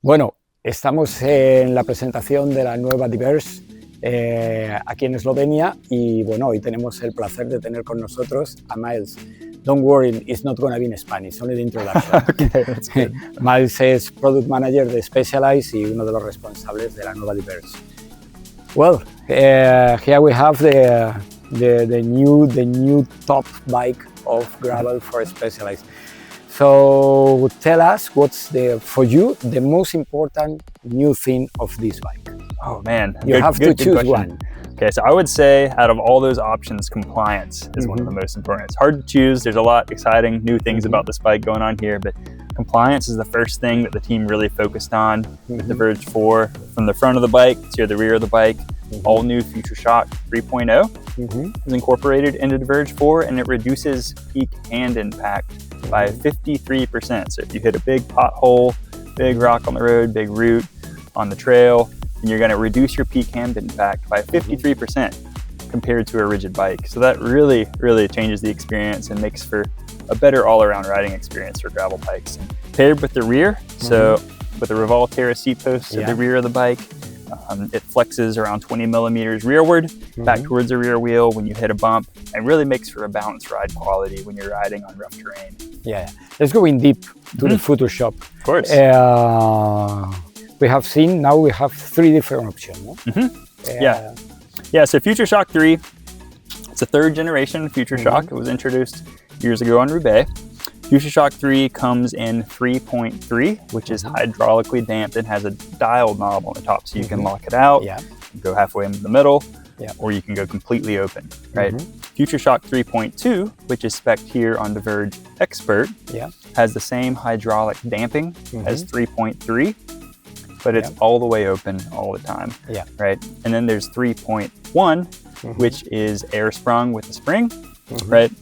Bueno, estamos en la presentación de la nueva Diverge aquí en Eslovenia y bueno, hoy tenemos el placer de tener con nosotros a Miles. Don't worry, it's not going to be in Spanish, only the introduction. Okay, that's good. Miles es Product Manager de Specialized y uno de los responsables de la nueva Diverge. Well, here we have the new top bike of gravel for Specialized. So tell us what's for you the most important new thing of this bike. Oh man, You have to choose one. Okay, so I would say out of all those options, compliance is one of the most important. It's hard to choose. There's a lot exciting new things about this bike going on here, but compliance is the first thing that the team really focused on with the Verge 4. From the front of the bike to the rear of the bike, all new Future Shock 3.0 is incorporated into the Verge 4, and it reduces peak hand impact by 53%. So if you hit a big pothole, big rock on the road, big root on the trail, and you're going to reduce your peak hand impact by 53% compared to a rigid bike. So that really changes the experience and makes for a better all-around riding experience for gravel bikes. And paired with the rear, so with the Revolterra seat posts at the rear of the bike, it flexes around 20 millimeters rearward, back towards the rear wheel when you hit a bump, and really makes for a balanced ride quality when you're riding on rough terrain. Yeah, let's go in deep to the Photoshop. Of course. We have seen, now we have three different options. No? Yeah, so Future Shock 3, it's a third generation Future Shock. It was introduced years ago on Roubaix. Future Shock 3 comes in 3.3, which is hydraulically damped and has a dial knob on the top, so you can lock it out, go halfway into the middle, or you can go completely open, right? Future Shock 3.2, which is spec'd here on the Verge Expert, has the same hydraulic damping as 3.3, but it's all the way open all the time, right? And then there's 3.1, which is air sprung with a spring, right?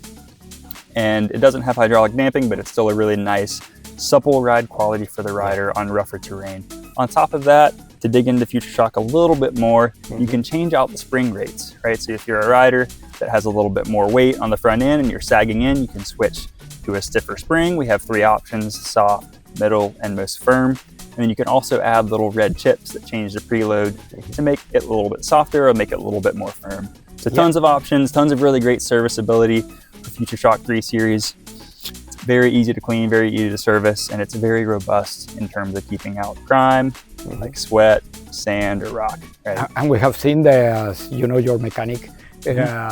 And it doesn't have hydraulic damping, but it's still a really nice, supple ride quality for the rider on rougher terrain. On top of that, to dig into Future Shock a little bit more, you can change out the spring rates, right? So if you're a rider that has a little bit more weight on the front end and you're sagging in, you can switch to a stiffer spring. We have three options: soft, middle, and most firm. And then you can also add little red chips that change the preload to make it a little bit softer or make it a little bit more firm. So tons of options, tons of really great serviceability for Future Shock 3 series. It's very easy to clean, very easy to service, and it's very robust in terms of keeping out grime, like sweat, sand, or rock. Right? And we have seen your mechanic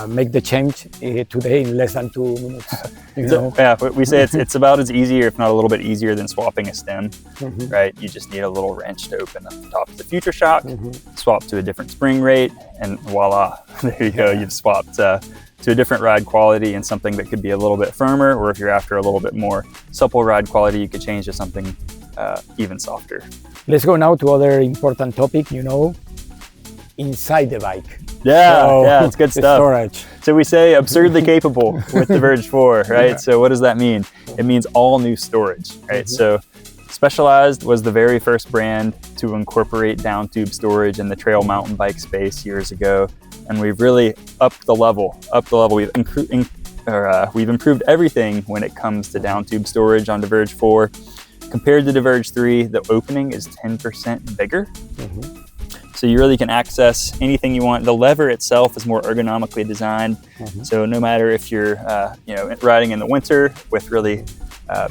make the change today in less than 2 minutes. Yeah, we say it's about as easy, or if not a little bit easier, than swapping a stem, right? You just need a little wrench to open up the top of the Future Shock, swap to a different spring rate, and voila, there you go. You've swapped to a different ride quality and something that could be a little bit firmer, or if you're after a little bit more supple ride quality, you could change to something even softer. Let's go now to other important topic, inside the bike. Yeah, it's good stuff. Storage. So we say absurdly capable with the Verge 4, right? So what does that mean? It means all new storage, right? So Specialized was the very first brand to incorporate down tube storage in the trail mountain bike space years ago. And we've really upped the level. We've improved everything when it comes to down tube storage on the Verge 4. Compared to the Verge 3, the opening is 10% bigger. So you really can access anything you want. The lever itself is more ergonomically designed. So no matter if you're riding in the winter with really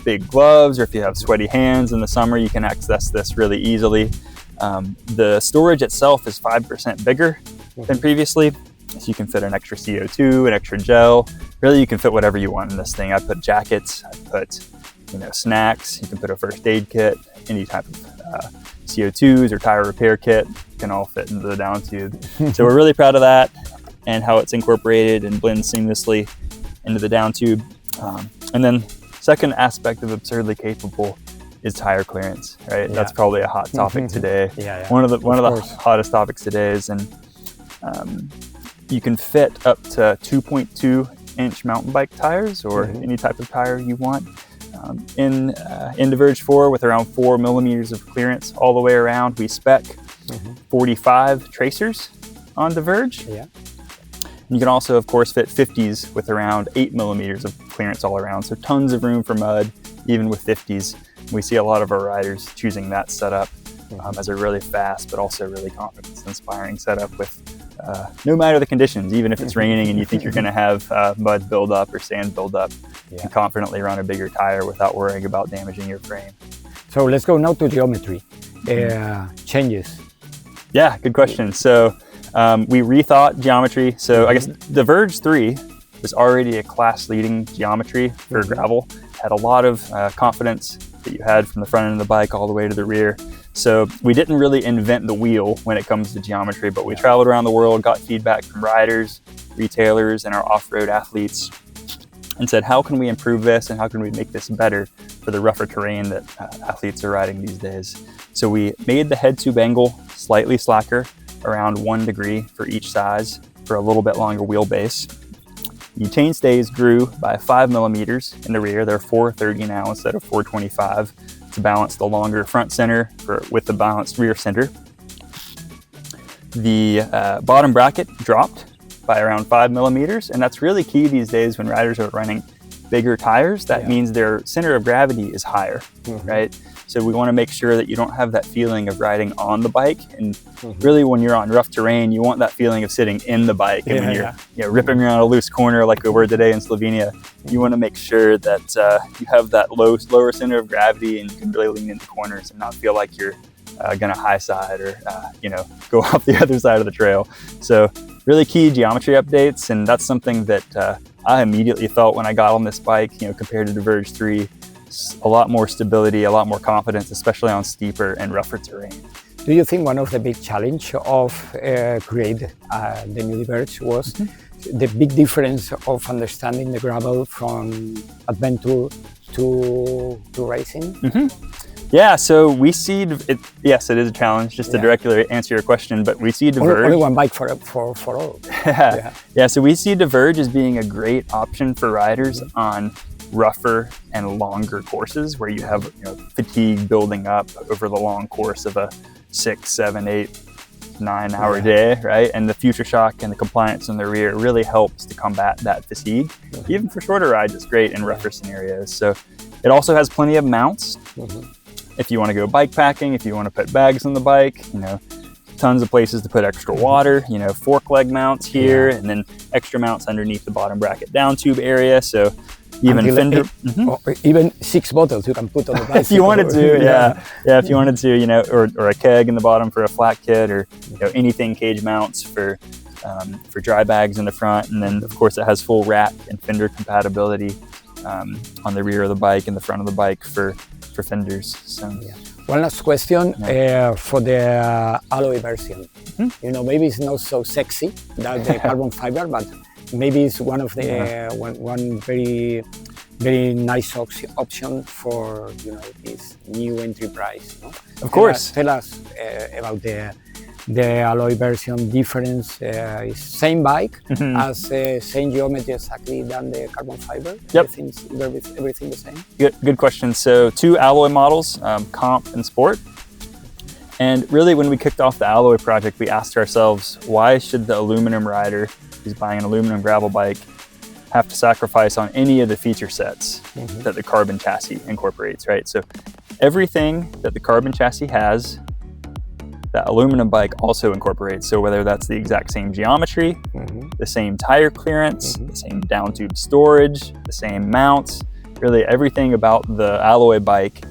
big gloves, or if you have sweaty hands in the summer, you can access this really easily. The storage itself is 5% bigger than previously. So you can fit an extra CO2, an extra gel. Really, you can fit whatever you want in this thing. I put jackets, I put snacks. You can put a first aid kit, any type of CO2s or tire repair kit can all fit into the down tube. So we're really proud of that and how it's incorporated and blends seamlessly into the down tube. And then second aspect of absurdly capable is tire clearance, right? That's probably a hot topic today. One of the hottest topics today is, and you can fit up to 2.2-inch mountain bike tires or any type of tire you want. In the Verge 4 with around 4 millimeters of clearance all the way around. We spec 45 tracers on the Verge. You can also, of course, fit 50s with around 8 millimeters of clearance all around. So tons of room for mud, even with 50s. We see a lot of our riders choosing that setup. as a really fast but also really confidence-inspiring setup with no matter the conditions, even if it's raining and you think you're going to have mud build up or sand build up, you can confidently run a bigger tire without worrying about damaging your frame. So let's go now to geometry. Changes. Yeah, good question. So we rethought geometry. So I guess Diverge 3 was already a class-leading geometry for gravel. Had a lot of confidence that you had from the front end of the bike all the way to the rear. So we didn't really invent the wheel when it comes to geometry, but we traveled around the world, got feedback from riders, retailers, and our off-road athletes, and said, how can we improve this and how can we make this better for the rougher terrain that athletes are riding these days? So we made the head tube angle slightly slacker, around 1 degree for each size for a little bit longer wheelbase. The chainstays grew by 5 millimeters in the rear. They're 430 now instead of 425 to balance the longer front center with the balanced rear center. The bottom bracket dropped by around 5 millimeters, and that's really key these days when riders are running bigger tires. That means their center of gravity is higher, right? So we want to make sure that you don't have that feeling of riding on the bike, and really when you're on rough terrain, you want that feeling of sitting in the bike. And when you're ripping around a loose corner like we were today in Slovenia, you want to make sure that you have that lower center of gravity and you can really lean into corners and not feel like you're gonna high side or go off the other side of the trail. So really key geometry updates, and that's something that I immediately felt when I got on this bike, compared to Diverge 3, a lot more stability, a lot more confidence, especially on steeper and rougher terrain. Do you think one of the big challenge of create the new Diverge was the big difference of understanding the gravel from adventure to racing? Yeah, so we see it. Yes, it is a challenge. Just to directly answer your question, but we see Diverge. Only one bike for all. Yeah. So we see Diverge as being a great option for riders on rougher and longer courses where you have fatigue building up over the long course of a 6, 7, 8, 9 hour day, right? And the future shock and the compliance in the rear really helps to combat that fatigue. Even for shorter rides, it's great in rougher scenarios. So it also has plenty of mounts. If you want to go bike packing, if you want to put bags on the bike, tons of places to put extra water, fork leg mounts here, and then extra mounts underneath the bottom bracket down tube area. So even fender, even 6 bottles you can put on the bike. If you wanted to, if you wanted to, or a keg in the bottom for a flat kit, or anything cage mounts for dry bags in the front, and then of course it has full rack and fender compatibility on the rear of the bike and the front of the bike for fenders. So one last question for the alloy version. Maybe it's not so sexy that the carbon fiber, but maybe it's one of the one very very nice option for this new entry price. Of course. Tell us about the alloy version difference. Is same bike as same geometry exactly than the carbon fiber. Everything the same. Good question. So 2 alloy models, comp and sport. And really, when we kicked off the alloy project, we asked ourselves, why should the aluminum rider who's buying an aluminum gravel bike have to sacrifice on any of the feature sets that the carbon chassis incorporates, right? So everything that the carbon chassis has, that aluminum bike also incorporates. So whether that's the exact same geometry, the same tire clearance, the same down tube storage, the same mounts, really everything about the alloy bike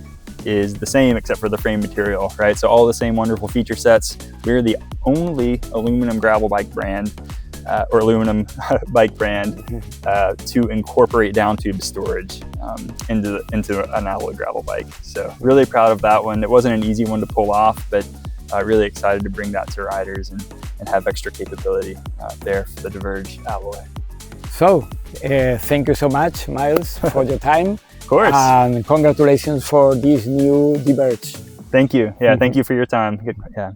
is the same except for the frame material, right? So all the same wonderful feature sets. We're the only aluminum gravel bike brand or aluminum bike brand to incorporate down tube storage into an alloy gravel bike. So really proud of that one. It wasn't an easy one to pull off, but really excited to bring that to riders and have extra capability there for the Diverge alloy. So, thank you so much, Miles, for your time. Of course. And congratulations for this new Diverge. Thank you. Yeah, thank you for your time. Good, yeah.